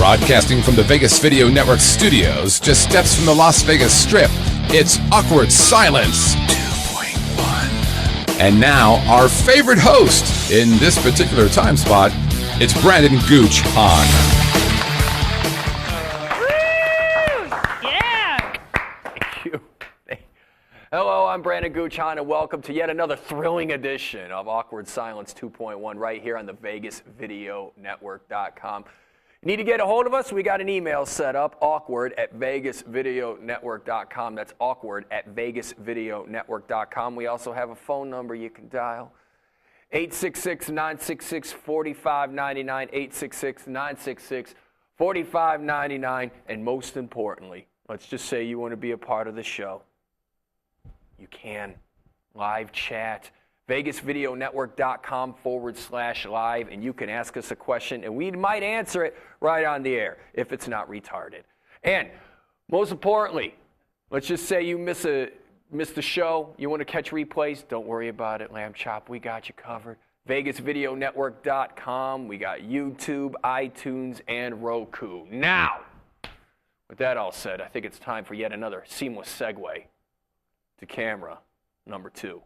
Broadcasting from the Vegas Video Network studios, just steps from the Las Vegas Strip, it's Awkward Silence 2.1. And now, our favorite host in this particular time spot, it's Brandon Gooch Hahn. Yeah! Thank you. Hello, I'm Brandon Gooch Hahn, and welcome to yet another thrilling edition of Awkward Silence 2.1 right here on the VegasVideoNetwork.com. You need to get a hold of us? We got an email set up, awkward@VegasVideoNetwork.com. That's awkward@VegasVideoNetwork.com. We also have a phone number you can dial, 866-966-4599, 866-966-4599. And most importantly, let's just say you want to be a part of the show. You can. Live chat. VegasVideoNetwork.com/live, and you can ask us a question, and we might answer it right on the air if it's not retarded. And most importantly, let's just say you miss the show, you want to catch replays, don't worry about it, Lamb Chop, we got you covered. VegasVideoNetwork.com, we got YouTube, iTunes, and Roku. Now, with that all said, I think it's time for yet another seamless segue to camera number 2.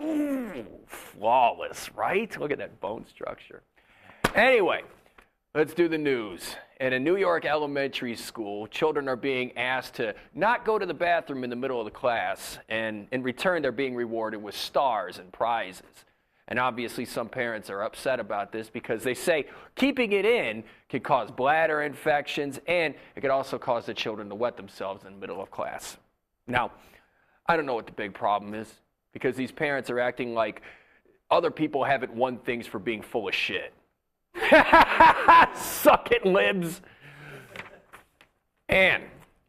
Ooh, flawless, right? Look at that bone structure. Anyway, let's do the news. In a New York elementary school, children are being asked to not go to the bathroom in the middle of the class, and in return, they're being rewarded with stars and prizes. And obviously, some parents are upset about this because they say keeping it in can cause bladder infections, and it could also cause the children to wet themselves in the middle of class. Now, I don't know what the big problem is, because these parents are acting like other people haven't won things for being full of shit. Suck it, libs. And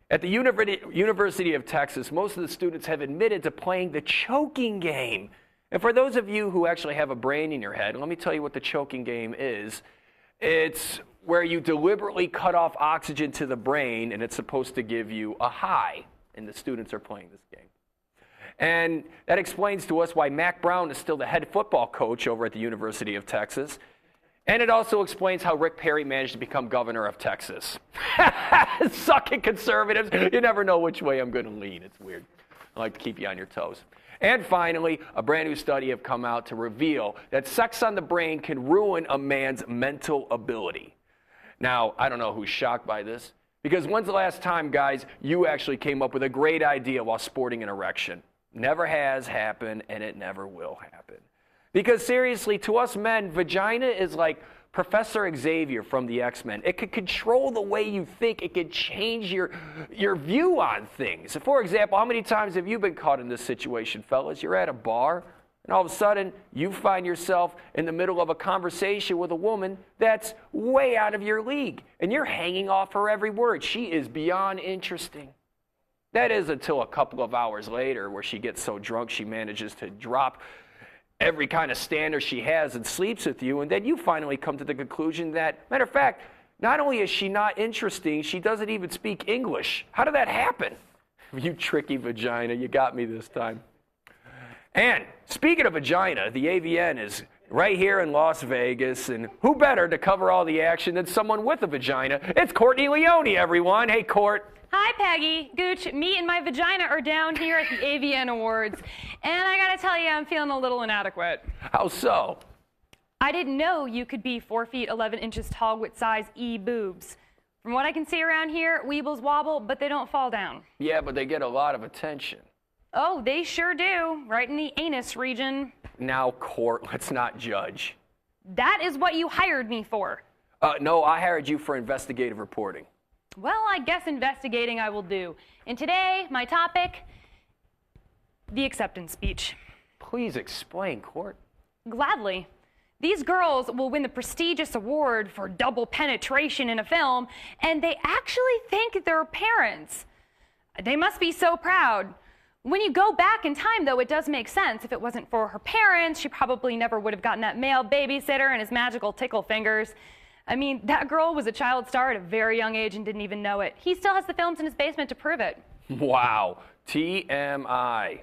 at the University of Texas, most of the students have admitted to playing the choking game. And for those of you who actually have a brain in your head, let me tell you what the choking game is. It's where you deliberately cut off oxygen to the brain, and it's supposed to give you a high. And the students are playing this game. And that explains to us why Mac Brown is still the head football coach over at the University of Texas. And it also explains how Rick Perry managed to become governor of Texas. Suck it, conservatives. You never know which way I'm going to lean. It's weird. I like to keep you on your toes. And finally, a brand new study have come out to reveal that sex on the brain can ruin a man's mental ability. Now, I don't know who's shocked by this, because when's the last time, guys, you actually came up with a great idea while sporting an erection? Never has happened, and it never will happen. Because seriously, to us men, vagina is like Professor Xavier from the X-Men. It could control the way you think. It could change your view on things. For example, how many times have you been caught in this situation, fellas? You're at a bar, and all of a sudden, you find yourself in the middle of a conversation with a woman that's way out of your league, and you're hanging off her every word. She is beyond interesting. That is until a couple of hours later, where she gets so drunk she manages to drop every kind of standard she has and sleeps with you, and then you finally come to the conclusion that, matter of fact, not only is she not interesting, she doesn't even speak English. How did that happen? You tricky vagina, you got me this time. And speaking of vagina, the AVN is right here in Las Vegas, and who better to cover all the action than someone with a vagina? It's Courtney Leone, everyone. Hey, Court. Hi, Peggy. Gooch, me and my vagina are down here at the AVN Awards, and I gotta tell you, I'm feeling a little inadequate. How so? I didn't know you could be 4 feet 11 inches tall with size E boobs. From what I can see around here, weebles wobble, but they don't fall down. Yeah, but they get a lot of attention. Oh, they sure do, right in the anus region. Now, Court, let's not judge. That is what you hired me for. No, I hired you for investigative reporting. Well, I guess investigating I will do. And today, my topic, the acceptance speech. Please explain, Court. Gladly. These girls will win the prestigious award for double penetration in a film, and they actually thank their parents. They must be so proud. When you go back in time, though, it does make sense. If it wasn't for her parents, she probably never would have gotten that male babysitter and his magical tickle fingers. I mean, that girl was a child star at a very young age and didn't even know it. He still has the films in his basement to prove it. Wow. TMI.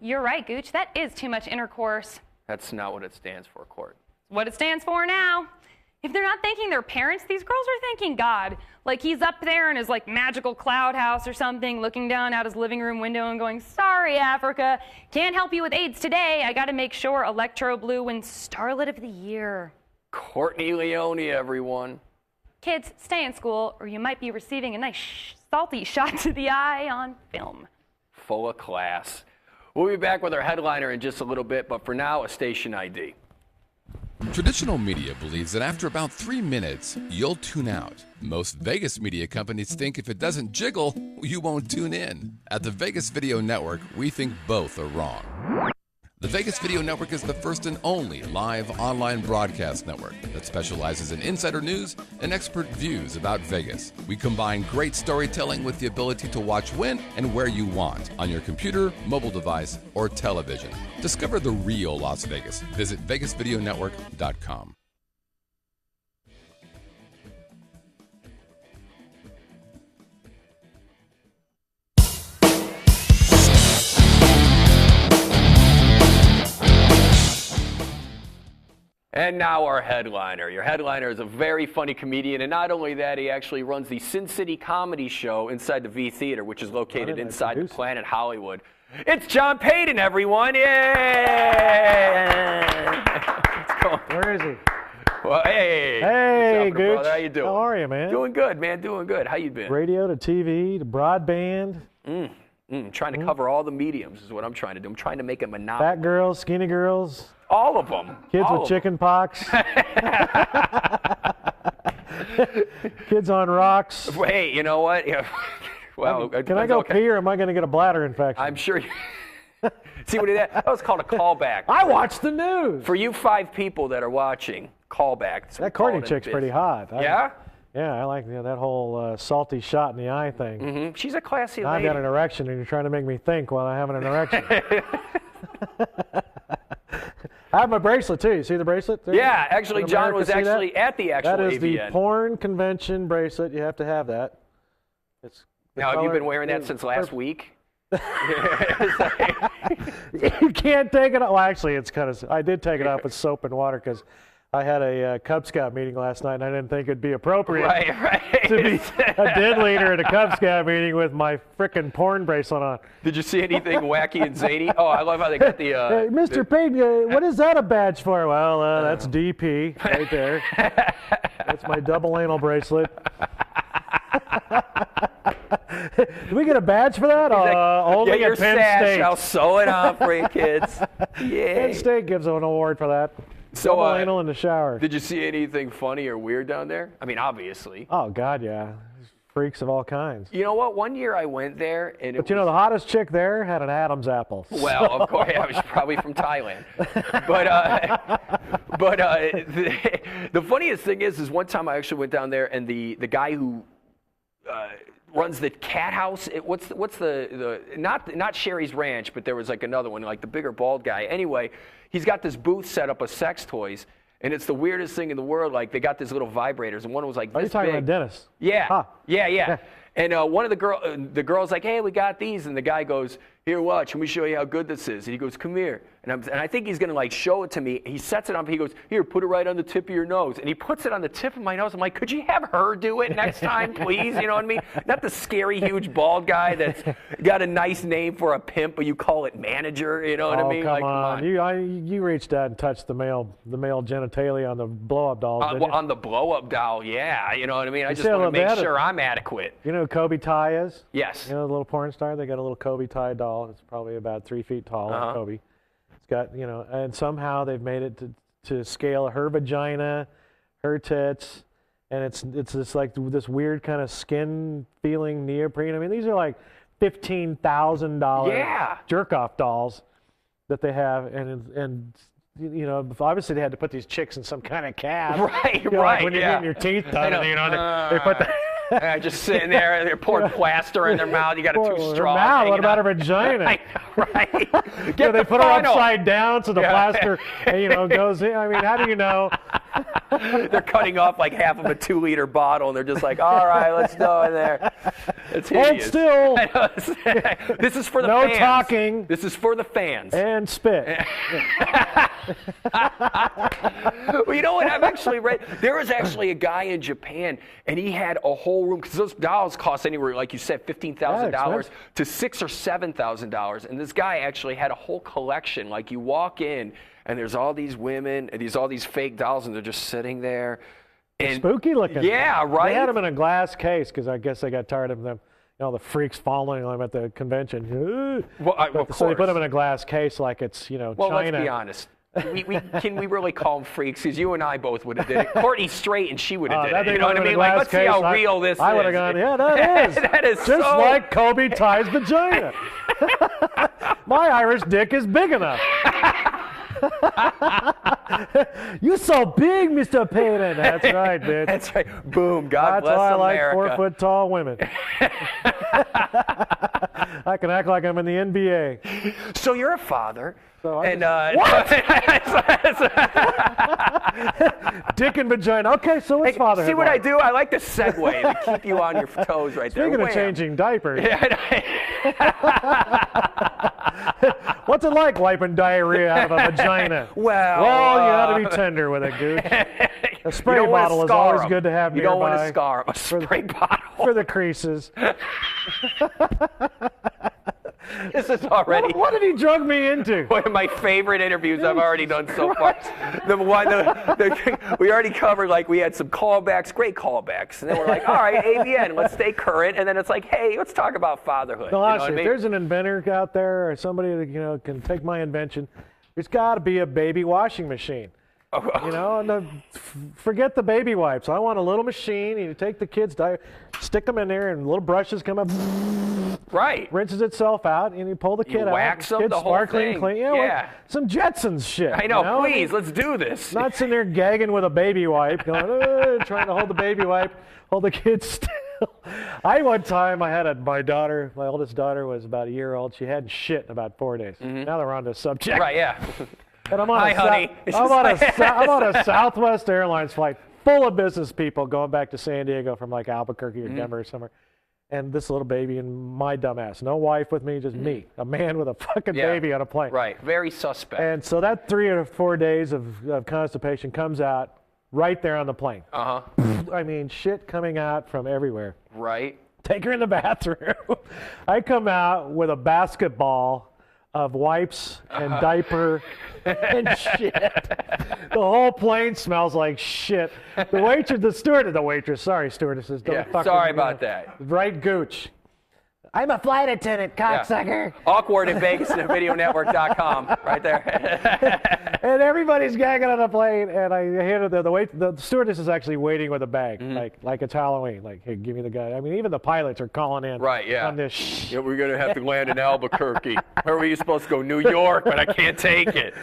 You're right, Gooch. That is too much intercourse. That's not what it stands for, Court. What it stands for now. If they're not thanking their parents, these girls are thanking God. Like he's up there in his like magical cloud house or something, looking down out his living room window and going, sorry, Africa, can't help you with AIDS today. I got to make sure Electro Blue wins Starlet of the Year. Courtney Leone, everyone. Kids, stay in school or you might be receiving a nice salty shot to the eye on film. Full of class. We'll be back with our headliner in just a little bit, but for now, a station ID. Traditional media believes that after about 3 minutes, you'll tune out. Most Vegas media companies think if it doesn't jiggle, you won't tune in. At the Vegas Video Network, we think both are wrong. The Vegas Video Network is the first and only live online broadcast network that specializes in insider news and expert views about Vegas. We combine great storytelling with the ability to watch when and where you want on your computer, mobile device, or television. Discover the real Las Vegas. Visit VegasVideoNetwork.com. And now our headliner. Your headliner is a very funny comedian, and not only that, he actually runs the Sin City Comedy Show inside the V Theater, which is located inside the Planet Hollywood. It's John Padon, everyone! Yay! Let's go. Where is he? Well, hey! Hey, Gooch. Brother? How you doing? How are you, man? Doing good, man. Doing good. How you been? Radio to TV to broadband. Trying to cover all the mediums is what I'm trying to do. I'm trying to make a monopoly. Fat girls, skinny girls. All of them. Kids all with chicken pox. Kids on rocks. Hey, you know what? Yeah. Well, can I go pee or am I going to get a bladder infection? I'm sure. See what he did? That was called a callback. I watched the news. For you 5 people that are watching, callback. That Courtney chick's pretty hot. Yeah? Yeah, I like that whole salty shot in the eye thing. Mm-hmm. She's a classy I've lady. got an erection and you're trying to make me think while I have an erection. I have my bracelet too. You see the bracelet? There? Yeah, actually, John was actually that? at the actual That is AVN. the porn convention bracelet. You have to have that. It's now, have you been wearing that since last week? You can't take it off. Well, actually, it's kind of. I did take it off with soap and water because I had a Cub Scout meeting last night, and I didn't think it'd be appropriate to be a den leader at a Cub Scout meeting with my frickin' porn bracelet on. Did you see anything wacky and zany? Oh, I love how they got the... Hey, Mr. Payne, what is that a badge for? Well, that's DP right there. That's my double anal bracelet. Do we get a badge for that? Only get your at Penn sash. State. I'll sew it on for you kids. Yay. Penn State gives an award for that. So, double anal in the shower. Did you see anything funny or weird down there? I mean, obviously. Oh, God, yeah. Freaks of all kinds. You know what? One year I went there, and But you know, the hottest chick there had an Adam's apple. Well, of course, I was probably from Thailand. But the funniest thing is one time I actually went down there, and the guy who runs the cat house. What's the not Sherry's Ranch, but there was like another one, like the bigger bald guy. Anyway, he's got this booth set up of sex toys, and it's the weirdest thing in the world. Like they got these little vibrators, and one was like this big. Are you talking about Dennis? Yeah, huh. yeah. And one of the girl's like, hey, we got these, and the guy goes, here, watch, let me show you how good this is. And he goes, come here. And I think he's gonna like show it to me. He sets it up. He goes, here, put it right on the tip of your nose. And he puts it on the tip of my nose. I'm like, could you have her do it next time, please? You know what I mean? Not the scary, huge, bald guy that's got a nice name for a pimp, but you call it manager. You know what I mean? Come like, on. You reached out and touched the male genitalia on the blow-up dolls, didn't you? On the blow-up doll, yeah. You know what I mean? I just see a want to little make bit sure I'm adequate. You know who Kobe Ty is? Yes. You know the little porn star? They got a little Kobe Ty doll. It's probably about 3 feet tall, like Kobe. It's got, you know, and somehow they've made it to scale her vagina, her tits, and it's just like this weird kind of skin feeling neoprene. I mean, these are like $15,000 jerk-off dolls that they have, and you know, obviously they had to put these chicks in some kind of cab. Right, you know, right. Like when you're getting your teeth done, you know, they put the... just sitting there, they're pouring plaster in their mouth. You got two straws. Mouth, what about her vagina? I know, right. They put her upside down so the plaster, you know, goes in. I mean, how do you know? They're cutting off like half of a 2-liter bottle, and they're just like, all right, let's go in there. It's hideous. Hold still. This is for the no fans. Talking. This is for the fans. And spit. Well, you know what? I've actually read. There was actually a guy in Japan, and he had a whole room, because those dolls cost anywhere, like you said, $15,000 to $6,000 or $7,000. And this guy actually had a whole collection. Like, you walk in, and there's all these women, and all these fake dolls, and they're just sitting there. And, spooky looking. Yeah, right? They had them in a glass case, because I guess they got tired of them. The freaks following them at the convention. So they put them in a glass case like it's, China. Well, let's be honest. Can we really call them freaks? Because you and I both would have did it. Courtney's straight, and she would have did it. You know what I mean? Like, let's see how real this is. I would have gone, yeah, that is. That is just like Kobe ties vagina. My Irish dick is big enough. You so big, Mr. Padon. That's right, bitch. That's right. Boom. God bless That's why America. I like 4-foot-tall women. I can act like I'm in the NBA. So you're a father. So and what? Dick and vagina. Okay, so what's fatherhood? See what like? I do? I like to segue to keep you on your toes right there. Speaking of changing diapers. Yeah, What's it like wiping diarrhea out of a vagina? Well, you ought to be tender with it, Gooch. A spray bottle is always good to have nearby. You don't want to scar them. A spray bottle. For the creases. This is already. What did he drug me into? One of my favorite interviews I've already done so far. We already covered, like, we had some callbacks, great callbacks. And then we're like, all right, AVN, let's stay current. And then it's like, hey, let's talk about fatherhood. No, honestly, if there's an inventor out there or somebody that can take my invention, there's got to be a baby washing machine. Forget the baby wipes. I want a little machine. You take the kids' stick them in there, and little brushes come up. Right. Rinses itself out, and you pull the kid out. Wax them, kid's the whole sparkling thing. clean. Like some Jetsons shit. I know. Please, let's do this. Not sitting there gagging with a baby wipe, going, trying to hold the baby wipe, hold the kid still. One time I had my daughter, my oldest daughter was about a year old. She hadn't shit in about 4 days. Mm-hmm. Now they're on this subject. Right, yeah. And I'm on I'm on a Southwest Airlines flight full of business people going back to San Diego from like Albuquerque or Denver or somewhere. And this little baby and my dumbass. No wife with me, just me. A man with a fucking baby on a plane. Right. Very suspect. And so that 3 or 4 days of constipation comes out right there on the plane. Uh-huh. I mean, shit coming out from everywhere. Right. Take her in the bathroom. I come out with a basketball of wipes and diaper and shit. The whole plane smells like shit. Stewardesses. Sorry about that. Right, Gooch. I'm a flight attendant, cocksucker. Yeah. Awkward in Vegas at videonetwork.com, right there. And everybody's gagging on the plane, and I handed the stewardess is actually waiting with a bag, like it's Halloween. Like, hey, give me the guy. I mean, even the pilots are calling in. Right, yeah. On this yeah, we're gonna have to land in Albuquerque. Where were you supposed to go? New York, but I can't take it.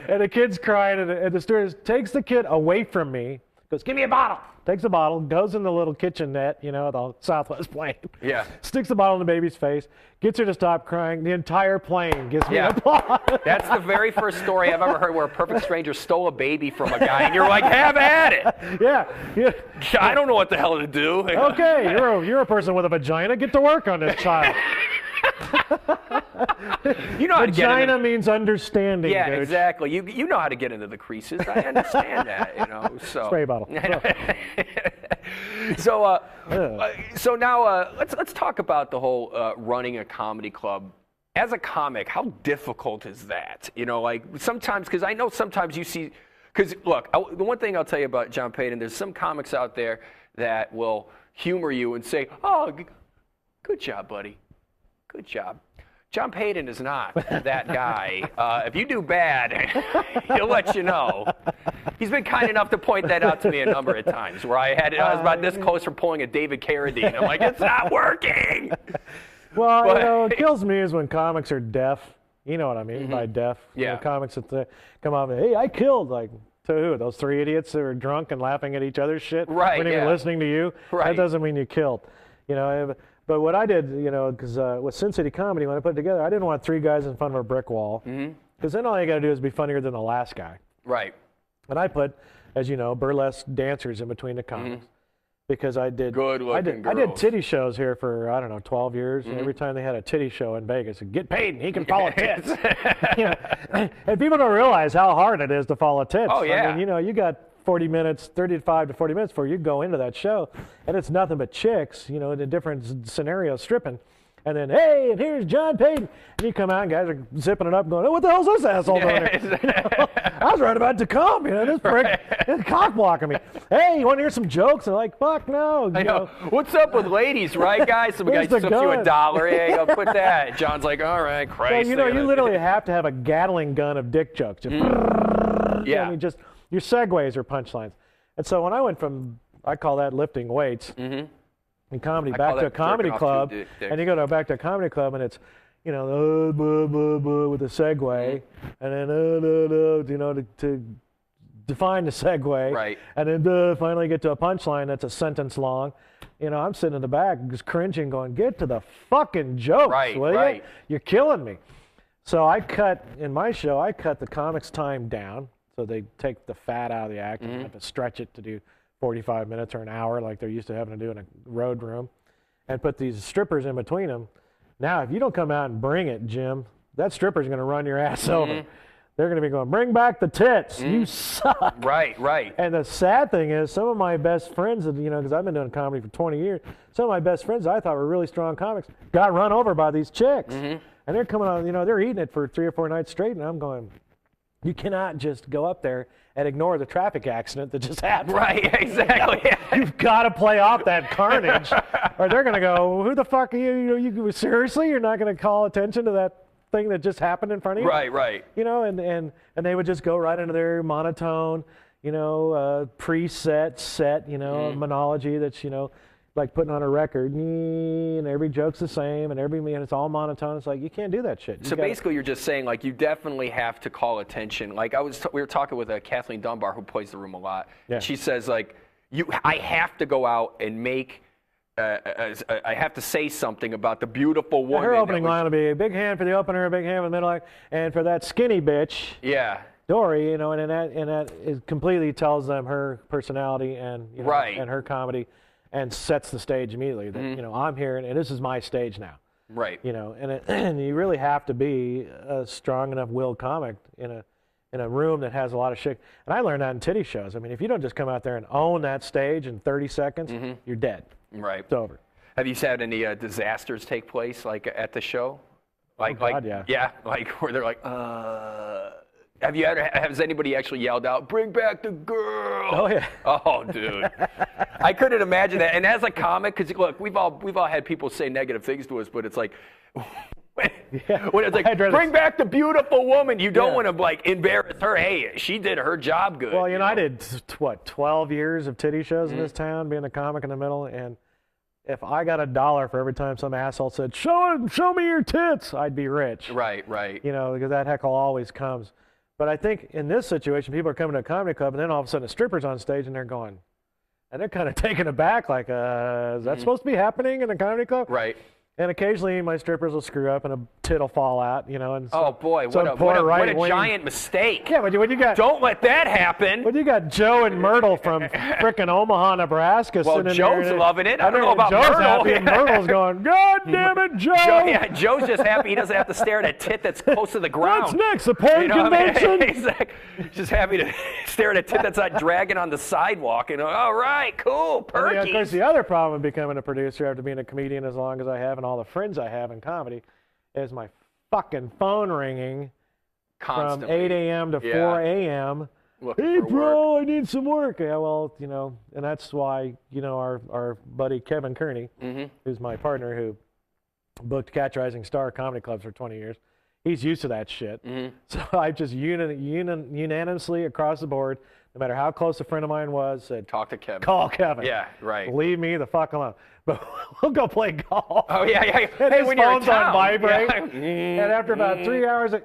And the kid's crying, and the stewardess takes the kid away from me. Goes, give me a bottle. Takes the bottle, goes in the little kitchenette, the Southwest plane. Yeah. Sticks the bottle in the baby's face, gets her to stop crying. The entire plane gives me applause. That's the very first story I've ever heard where a perfect stranger stole a baby from a guy, and you're like, have at it. Yeah. I don't know what the hell to do. Okay, you're a person with a vagina. Get to work on this child. You know how to get Vagina means understanding. Yeah, Gooch. Exactly. You know how to get into the creases. I understand that. So spray bottle. So now let's talk about the whole running a comedy club. As a comic, how difficult is that? Like sometimes, because I know sometimes you see. Because look, the one thing I'll tell you about John Padon, there's some comics out there that will humor you and say, "Oh, good job, buddy. Good job." John Padon is not that guy. If you do bad, he'll let you know. He's been kind enough to point that out to me a number of times where I was about this close from pulling a David Carradine. I'm like, it's not working. Well, what kills me is when comics are deaf. You know what I mean by deaf. Yeah. Comics that come out and, hey, I killed, like, to who? Those 3 idiots that are drunk and laughing at each other's shit? Right, When even listening to you? Right. That doesn't mean you killed. But what I did, because with Sin City Comedy, when I put it together, I didn't want 3 guys in front of a brick wall. Because then all you got to do is be funnier than the last guy. Right. And I put, as you know, burlesque dancers in between the comics. Because I did I did titty shows here for, I don't know, 12 years. And every time they had a titty show in Vegas, I'd get paid and he can follow tits. And people don't realize how hard it is to follow tits. Oh, yeah. I mean, you got 40 minutes, 35 to 40 minutes before you go into that show. And it's nothing but chicks, in a different scenario stripping. And then, hey, and here's John Payton. And you come out and guys are zipping it up going, oh, what the hell's this asshole doing here? I was right about to come, this prick is cock blocking me. Hey, you want to hear some jokes? And they're like, fuck no. I know. What's up with ladies, right, guys? Some guy slips you $1. Hey, go put that. John's like, all right, Christ. So, you literally have to have a Gatling gun of dick jokes. Just, yeah. I mean, just your segues are punchlines. And so when I went from, I call that lifting weights, in comedy, back to a comedy club, and you go back to a comedy club, and it's, with a segue, and then to define the segue, right, and then finally get to a punchline that's a sentence long. I'm sitting in the back just cringing, going, "Get to the fucking jokes, will you? You're killing me." So I cut the comics' time down, so they take the fat out of the act and have to stretch it to do 45 minutes or an hour like they're used to having to do in a road room, and put these strippers in between them. Now, if you don't come out and bring it, Jim, that stripper's going to run your ass over. They're going to be going, bring back the tits. You suck. Right. And the sad thing is, some of my best friends, because I've been doing comedy for 20 years, some of my best friends I thought were really strong comics got run over by these chicks. And they're coming on, they're eating it for 3 or 4 nights straight, and I'm going, you cannot just go up there and ignore the traffic accident that just happened. Right, exactly. You've got to play off that carnage, or they're going to go, who the fuck are you? Seriously, you're not going to call attention to that thing that just happened in front of you? Right. And they would just go right into their monotone, preset set, monology that's, like putting on a record, and every joke's the same, and it's all monotone. It's like, you can't do that shit. Basically, you're just saying, like, you definitely have to call attention. Like, we were talking with Kathleen Dunbar, who plays the room a lot. Yeah. She says, like, I have to go out and make, I have to say something about the beautiful woman. Her opening line will be a big hand for the opener, a big hand for the middle, and for that skinny bitch. Yeah. Dory, and that is completely tells them her personality and and her comedy. And sets the stage immediately that I'm here and this is my stage now. Right. And you really have to be a strong enough willed comic in a room that has a lot of shit. And I learned that in titty shows. I mean, if you don't just come out there and own that stage in 30 seconds, you're dead. Right. It's over. Have you had any disasters take place like at the show? Like, yeah. Yeah, like where they're like, has anybody actually yelled out, "Bring back the girl"? Oh yeah. Oh, dude. I couldn't imagine that. And as a comic, because look, we've all had people say negative things to us, but it's like, when it's like, bring back the beautiful woman, you don't want to like embarrass her. Hey, she did her job good. Well, I did 12 years of titty shows in this town, being a comic in the middle, and if I got $1 for every time some asshole said, "Show me your tits," I'd be rich. Right. Because that heckle always comes. But I think in this situation, people are coming to a comedy club, and then all of a sudden a stripper's on stage, and they're going, and they're kind of taken aback, like, is that supposed to be happening in a comedy club? Right. And occasionally my strippers will screw up and a tit will fall out, And so, oh boy, what a giant mistake. Yeah, but when you got, don't let that happen. When you got Joe and Myrtle from frickin' Omaha, Nebraska, well, sitting Joe's there, loving it. I don't know about Joe's Myrtle. Happy and Myrtle's going, God damn it, Joe. Joe's just happy he doesn't have to stare at a tit that's close to the ground. What's next? The porn convention? Exactly. Just happy to stare at a tit that's not dragging on the sidewalk. All right, cool, perky. Of course, the other problem with becoming a producer after being a comedian as long as I have and all the friends I have in comedy is my fucking phone ringing constantly from 8 a.m. to 4 a.m. Hey, bro, work. I need some work. Yeah, well, and that's why, our buddy Kevin Kearney, who's my partner who booked Catch Rising Star comedy clubs for 20 years, he's used to that shit. So I just unanimously across the board, no matter how close a friend of mine was, said, talk to Kevin. Call Kevin. Yeah, right. Leave me the fuck alone. But we'll go play golf. Oh, yeah. And hey, his when you're in phone's town. on vibrate. Yeah. And after about 3 hours of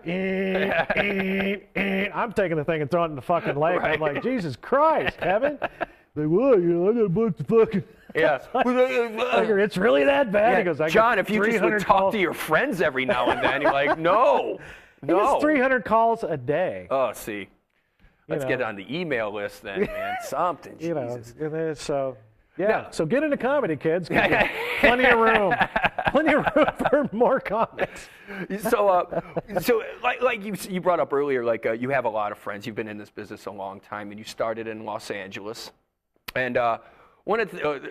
I'm taking the thing and throwing it in the fucking lake. Right. I'm like, Jesus Christ, Kevin. Like, well, I got to book the fucking... Yeah. It's really that bad? Yeah. He goes, John, if you just would talk to your friends every now and then. You're like, no. He gets 300 calls a day. Oh, see. Let's get on the email list then, man. Something, You know, Jesus. and then so yeah. No. So get into comedy, kids. 'Cause there's plenty of room for more comics. So like you brought up earlier, like you have a lot of friends. You've been in this business a long time, and you started in Los Angeles. And one of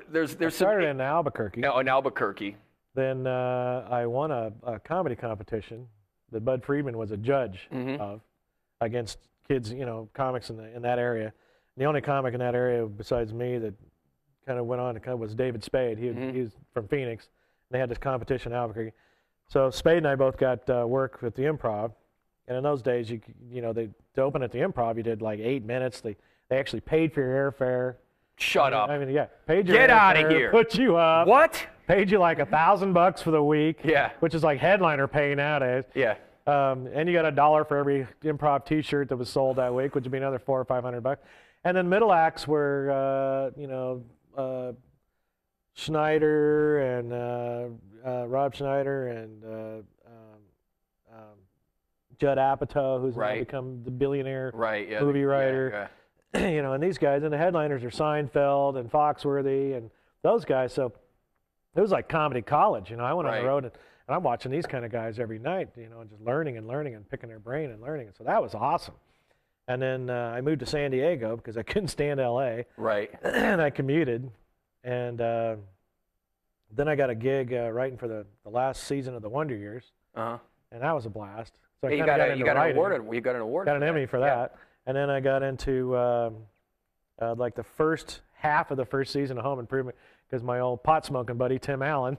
there's Started in Albuquerque. in Albuquerque. Then I won a comedy competition that Bud Friedman was a judge of against kids, comics in that area. And the only comic in that area besides me that kind of went on was David Spade. He was from Phoenix. And they had this competition in Albuquerque. So Spade and I both got work with the Improv. And in those days, to open at the Improv, you did like 8 minutes. They actually paid for your airfare. Shut up. I mean, yeah, paid your Get airfare, out of here. put you up. What? Paid you like $1,000 for the week. Yeah. Which is like headliner pay nowadays. Yeah. And you got $1 for every Improv T-shirt that was sold that week, which would be another $400 or $500. And then middle acts were, Schneider and Rob Schneider and Judd Apatow, who's now become the billionaire movie writer. Yeah. And these guys, and the headliners are Seinfeld and Foxworthy and those guys. So it was like comedy college. I went on the road and I'm watching these kind of guys every night, and just learning and picking their brain and learning. And so that was awesome. And then I moved to San Diego because I couldn't stand L.A. Right. And I commuted. And then I got a gig writing for the last season of the Wonder Years. And that was a blast. So I you got an award. You got an award. Got an Emmy for that. And then I got into like the first half of the first season of Home Improvement because my old pot smoking buddy Tim Allen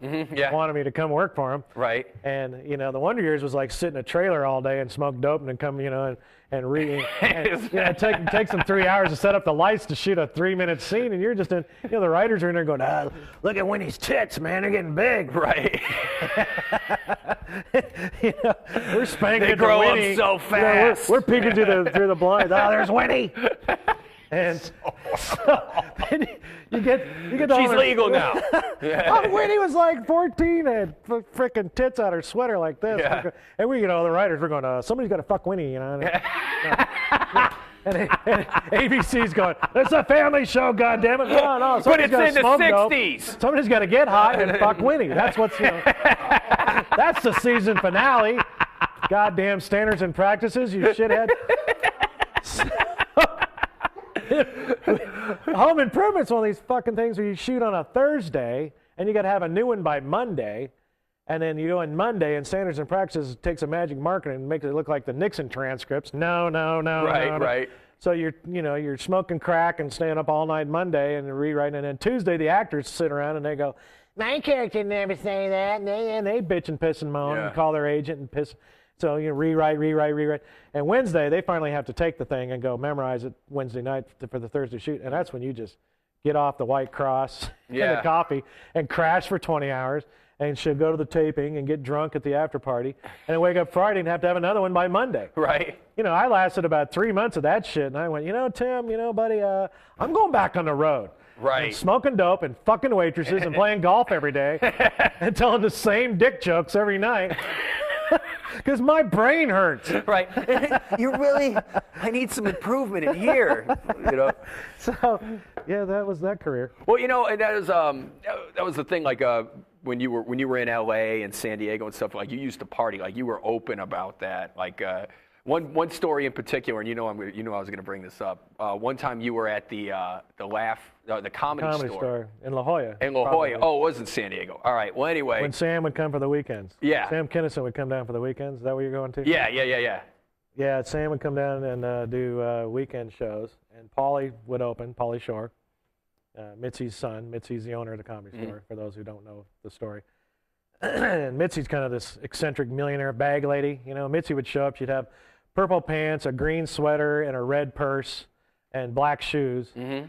wanted me to come work for him. Right. And the Wonder Years was like sit in a trailer all day and smoke dope and then come and read. It takes them 3 hours to set up the lights to shoot a 3-minute scene, and you're just in. The writers are in there going, look at Winnie's tits, man, they're getting big. Right. We're spanking they grow up so fast. We're peeking through the blinds. Oh, there's Winnie. And so then you get She's legal now. Oh, Winnie was like 14 and freaking tits out her sweater like this. Yeah. And we, the writers were going, somebody's got to fuck Winnie, And ABC's going, it's a family show, goddammit. No, but it's in the 60s. Somebody's got to get hot and fuck Winnie. That's what's, that's the season finale. Goddamn standards and practices, you shithead. Home Improvement's one of these fucking things where you shoot on a Thursday and you got to have a new one by Monday, and then you go on Monday and Standards and Practices takes a magic marker and makes it look like the Nixon transcripts. No. Right. So you're smoking crack and staying up all night Monday and rewriting, and then Tuesday the actors sit around and they go, my character never say that, and they bitch and piss and moan and call their agent and piss. So rewrite. And Wednesday, they finally have to take the thing and go memorize it Wednesday night for the Thursday shoot. And that's when you just get off the White Cross and the coffee and crash for 20 hours and should go to the taping and get drunk at the after party and then wake up Friday and have to have another one by Monday. Right. I lasted about 3 months of that shit. And I went, Tim, buddy, I'm going back on the road. Right. And smoking dope and fucking waitresses and playing golf every day and telling the same dick jokes every night. Because my brain hurts. Right. I need some improvement in here. So, yeah, that was that career. Well, and that was the thing. Like when you were in L.A. and San Diego and stuff, like you used to party. Like you were open about that. Like one story in particular, and I was going to bring this up. One time you were at the comedy store in La Jolla. In La Jolla. Oh, it was in San Diego. All right. Well, anyway. When Sam would come for the weekends. Yeah. Sam Kinison would come down for the weekends. Is that where you're going to? Yeah. Yeah, Sam would come down and do weekend shows, and Pauly would open, Pauly Shore, Mitzi's son. Mitzi's the owner of the comedy store, for those who don't know the story. And Mitzi's kind of this eccentric millionaire bag lady. Mitzi would show up. She'd have purple pants, a green sweater, and a red purse, and black shoes. Hey,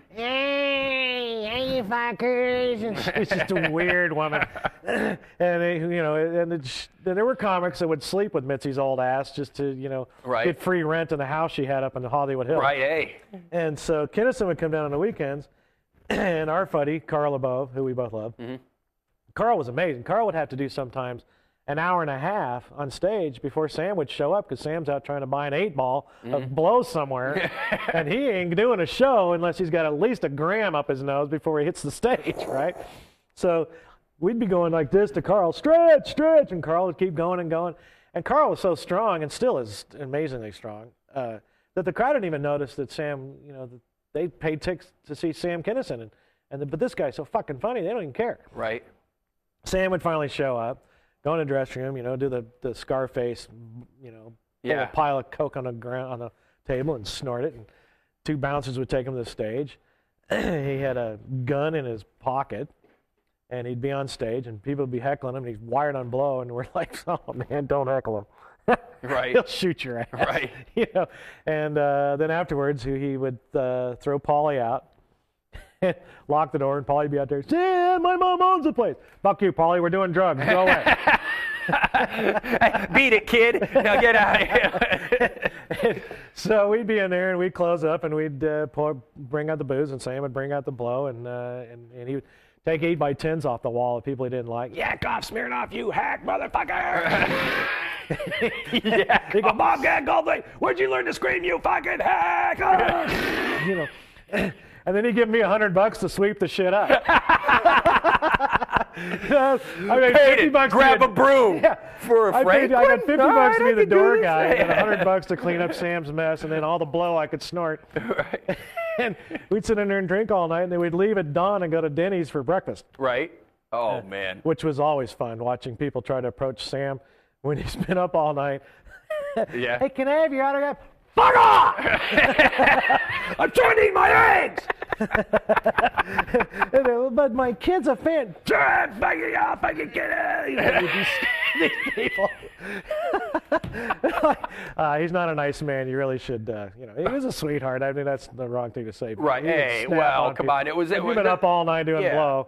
you fuckers! And she's just a weird woman. And there were comics that would sleep with Mitzi's old ass just to get free rent in the house she had up in Hollywood Hills. Right, hey. And so Kinison would come down on the weekends, and our buddy Carl LeBeau, who we both love. Carl was amazing. Carl would have to do sometimes an hour and a half on stage before Sam would show up, because Sam's out trying to buy an 8-ball of blow somewhere, and he ain't doing a show unless he's got at least a gram up his nose before he hits the stage, right? So we'd be going like this to Carl, stretch, stretch, and Carl would keep going and going. And Carl was so strong, and still is amazingly strong, that the crowd didn't even notice that Sam, they paid tickets to see Sam Kinison, but this guy's so fucking funny, they don't even care. Right. Sam would finally show up, go in the dressing room, do the Scarface, pull a pile of coke on the ground on the table and snort it, and 2 bouncers would take him to the stage. He had a gun in his pocket, and he'd be on stage, and people would be heckling him, and he's wired on blow, and we're like, oh man, don't heckle him. Right. He'll shoot your ass. Right. And then afterwards, he would throw Paulie out, lock the door, and Paulie would be out there, Sam, my mom owns the place. Fuck you, Paulie, we're doing drugs. Go away. Hey, beat it, kid. Now get out of here. So we'd be in there, and we'd close up, and we'd bring out the booze, and Sam would bring out the blow, and he would take 8x10s off the wall of people he didn't like. Yak off, Smirnoff, you hack, motherfucker! He go, Bob Gag Goldthing, where'd you learn to scream, you fucking hack? And then he'd give me $100 to sweep the shit up. I mean, $50 grab a broom for a friend. I got $50 to be the door guy, and $100 to clean up Sam's mess, and then all the blow I could snort. Right. And we'd sit in there and drink all night, and then we'd leave at dawn and go to Denny's for breakfast. Right. Oh, man. Which was always fun, watching people try to approach Sam when he's been up all night. Yeah. Hey, can I have your autograph? Fuck off! I'm trying to eat my eggs! But my kid's a fan. Turn fucking off, I can get it! These people. He's not a nice man. You really should, he was a sweetheart. I mean, that's the wrong thing to say. Right. Hey, well, come on. You've been up all night doing blow.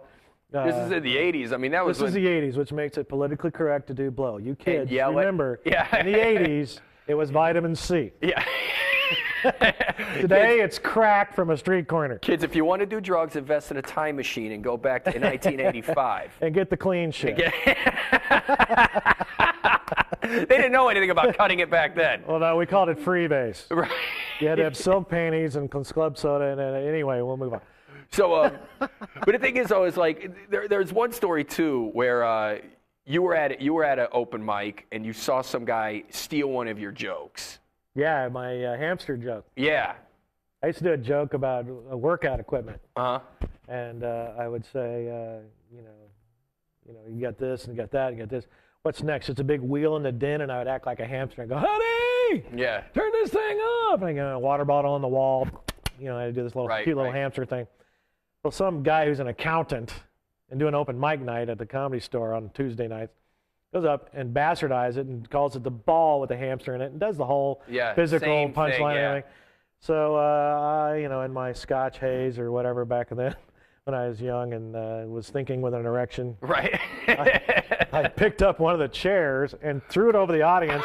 This is in the 80s. I mean, that was. This is the 80s, which makes it politically correct to do blow. You kids, remember, in the 80s, it was vitamin C. Yeah. Today, it's crack from a street corner. Kids, if you want to do drugs, invest in a time machine and go back to 1985. And get the clean shit. They didn't know anything about cutting it back then. Well, no, we called it freebase. Right. You had to have silk panties and club soda. And anyway, we'll move on. So, but the thing is, though, is like there's one story too where you were at an open mic and you saw some guy steal one of your jokes. Yeah, my hamster joke. Yeah. I used to do a joke about workout equipment. Uh-huh. And I would say, you got this and you got that and you got this. What's next? It's a big wheel in the den, and I would act like a hamster and go, honey, turn this thing up. And I got a water bottle on the wall. I do this cute little hamster thing. Well, some guy who's an accountant and doing open mic night at the Comedy Store on Tuesday nights goes up and bastardizes it and calls it the ball with a hamster in it and does the whole physical punchline and everything. So, in my Scotch haze or whatever back then, when I was young and was thinking with an erection, right? I picked up one of the chairs and threw it over the audience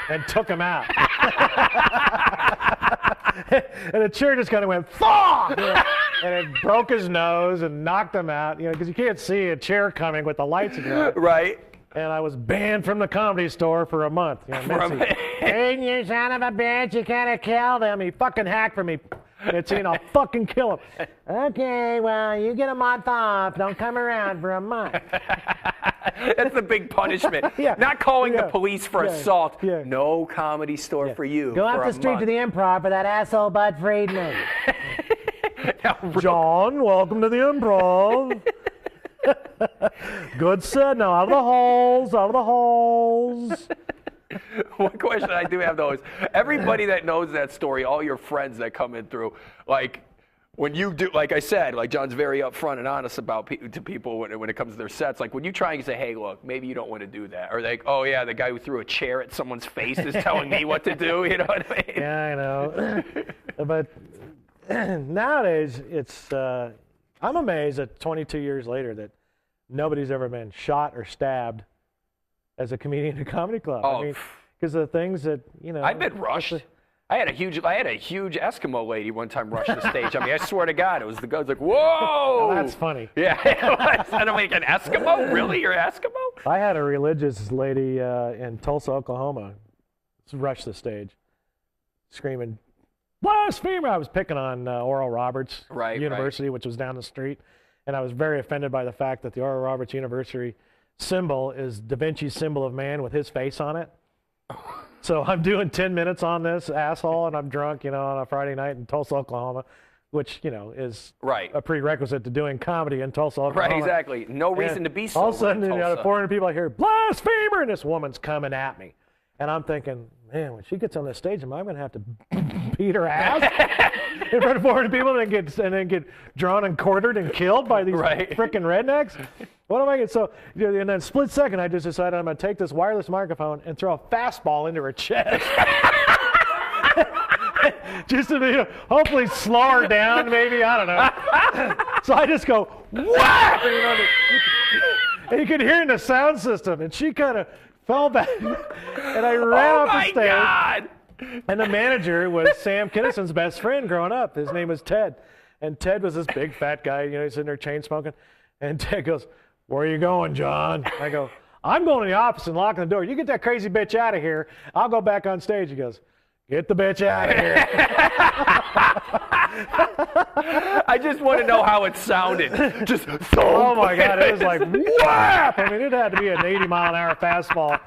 and took him out. And the chair just kind of went, fuck! And it broke his nose and knocked him out, because you can't see a chair coming with the lights in it. Right. And I was banned from the Comedy Store for a month. Hey, you son of a bitch, you gotta kill them. He fucking hacked for me. I'll fucking kill him. Okay, well, you get a month off. Don't come around for a month. That's the big punishment. Not calling the police for assault. No Comedy Store for you. Go up the street to the Improv for that asshole Bud Friedman. John, welcome to the Improv. Good set. Now out of the holes. One question I do have, though, is everybody that knows that story, all your friends that come in through, like, when you do, like I said, like John's very upfront and honest about to people when it comes to their sets. Like, when you try and say, hey, look, maybe you don't want to do that. Or like, oh, yeah, the guy who threw a chair at someone's face is telling me what to do. You know what I mean? Yeah, I know. But nowadays, I'm amazed that 22 years later that nobody's ever been shot or stabbed as a comedian at a comedy club. Oh, I mean, because the things that, I've been rushed. I had a huge Eskimo lady one time rush the stage. I mean, I swear to God, it was the guy was like, whoa! Well, that's funny. Yeah, it was. And I'm like, an Eskimo? Really? You're an Eskimo? I had a religious lady in Tulsa, Oklahoma, rush the stage, screaming, blasphemer! I was picking on Oral Roberts University, which was down the street, and I was very offended by the fact that the Oral Roberts University symbol is Da Vinci's symbol of man with his face on it. So I'm doing 10 minutes on this asshole, and I'm drunk, on a Friday night in Tulsa, Oklahoma, which, is a prerequisite to doing comedy in Tulsa, Oklahoma. Right, exactly. No reason to be so. All of a sudden, 400 people, I hear, blasphemer, and this woman's coming at me. And I'm thinking, man, when she gets on the stage, am I going to have to beat her ass in front of 400 people and then get drawn and quartered and killed by these frickin' rednecks? What am I going to... So, in a split second, I just decided I'm going to take this wireless microphone and throw a fastball into her chest. Just to hopefully slow her down, maybe. I don't know. So I just go, whack! And you could hear in the sound system, and she kind of fell back, and I ran off the stage. God. And the manager was Sam Kinnison's best friend growing up. His name was Ted. And Ted was this big fat guy, he's sitting there chain smoking. And Ted goes, where are you going, John? I go, I'm going to the office and locking the door. You get that crazy bitch out of here. I'll go back on stage. He goes, get the bitch out of here. I just want to know how it sounded. Just thump. Oh my God, it was like whap! I mean, it had to be an 80-mile-an-hour fastball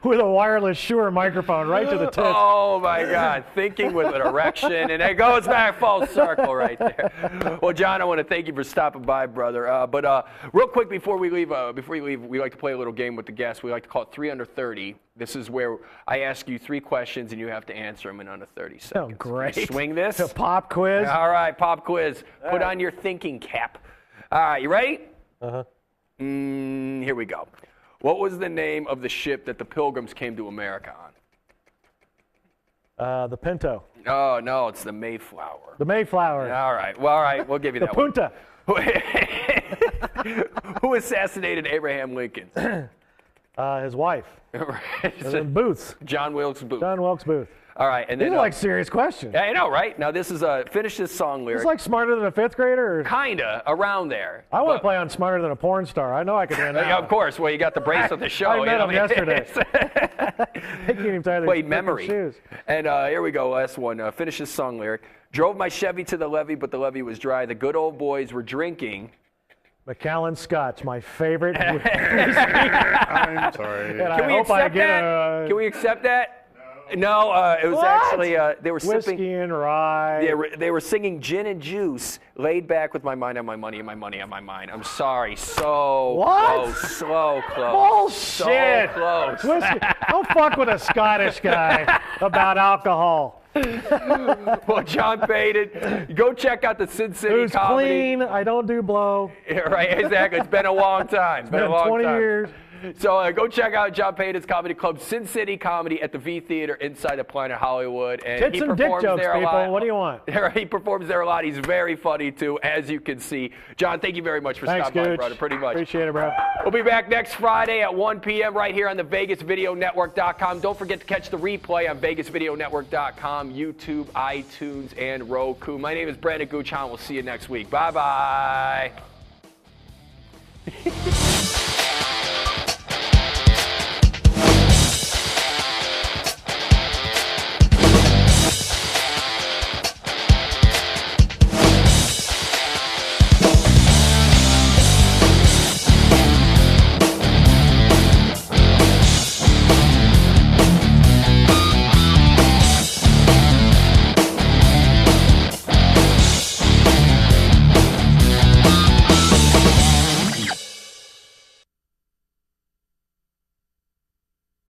with a wireless Shure microphone right to the tip. Oh my God, thinking with an erection, and it goes back full circle right there. Well, John, I want to thank you for stopping by, brother. But real quick before you leave, we like to play a little game with the guests. We like to call it 3 Under 30. This is where I ask you 3 questions and you have to answer them in under 30 seconds. Oh, great. Can you swing this? A pop quiz? All right, pop quiz. Put on your thinking cap. All right, you ready? Uh-huh. Here we go. What was the name of the ship that the Pilgrims came to America on? The Pinto. Oh, no, it's the Mayflower. The Mayflower. All right, we'll give you that one. The Punta. Who assassinated Abraham Lincoln? His wife. Booth. John Wilkes Booth. John Wilkes Booth. All right, and then these are like serious questions. Yeah, I know, right? Now this is finish this song lyric. It's like Smarter Than a Fifth Grader. Kinda around there. I want to play on Smarter Than a Porn Star. I know I could win that. Yeah, of course. Well, you got the brace of the show. I met him yesterday. They can't even tie their Wait, memory. Shoes. And here we go. Last one. Finish this song lyric. Drove my Chevy to the levee, but the levee was dry. The good old boys were drinking. Macallan Scotch, my favorite. I'm sorry. Can we accept that? Can we accept that? No, it was actually they were whiskey sipping and rye. They were singing gin and juice, laid back with my mind on my money and my money on my mind. I'm sorry, so close, so close. Bullshit. So close. Whiskey. Don't fuck with a Scottish guy about alcohol. Well, John Padon, go check out the Sin City Who's Comedy. clean? I don't do blow. Yeah, right, exactly. It's been a long time. It's been a long 20 time. years. So go check out John Padon's Comedy Club, Sin City Comedy at the V Theater inside the Planet Hollywood. And Tits he and dick performs jokes, there a people. lot. What do you want? He performs there a lot. He's very funny, too, as you can see. John, thank you very much for Thanks, stopping by, Gooch. brother. Pretty much. Appreciate it, bro. We'll be back next Friday at 1 p.m. right here on the VegasVideoNetwork.com. Don't forget to catch the replay on VegasVideoNetwork.com, YouTube, iTunes, and Roku. My name is Brandon Gooch. We'll see you next week. Bye-bye.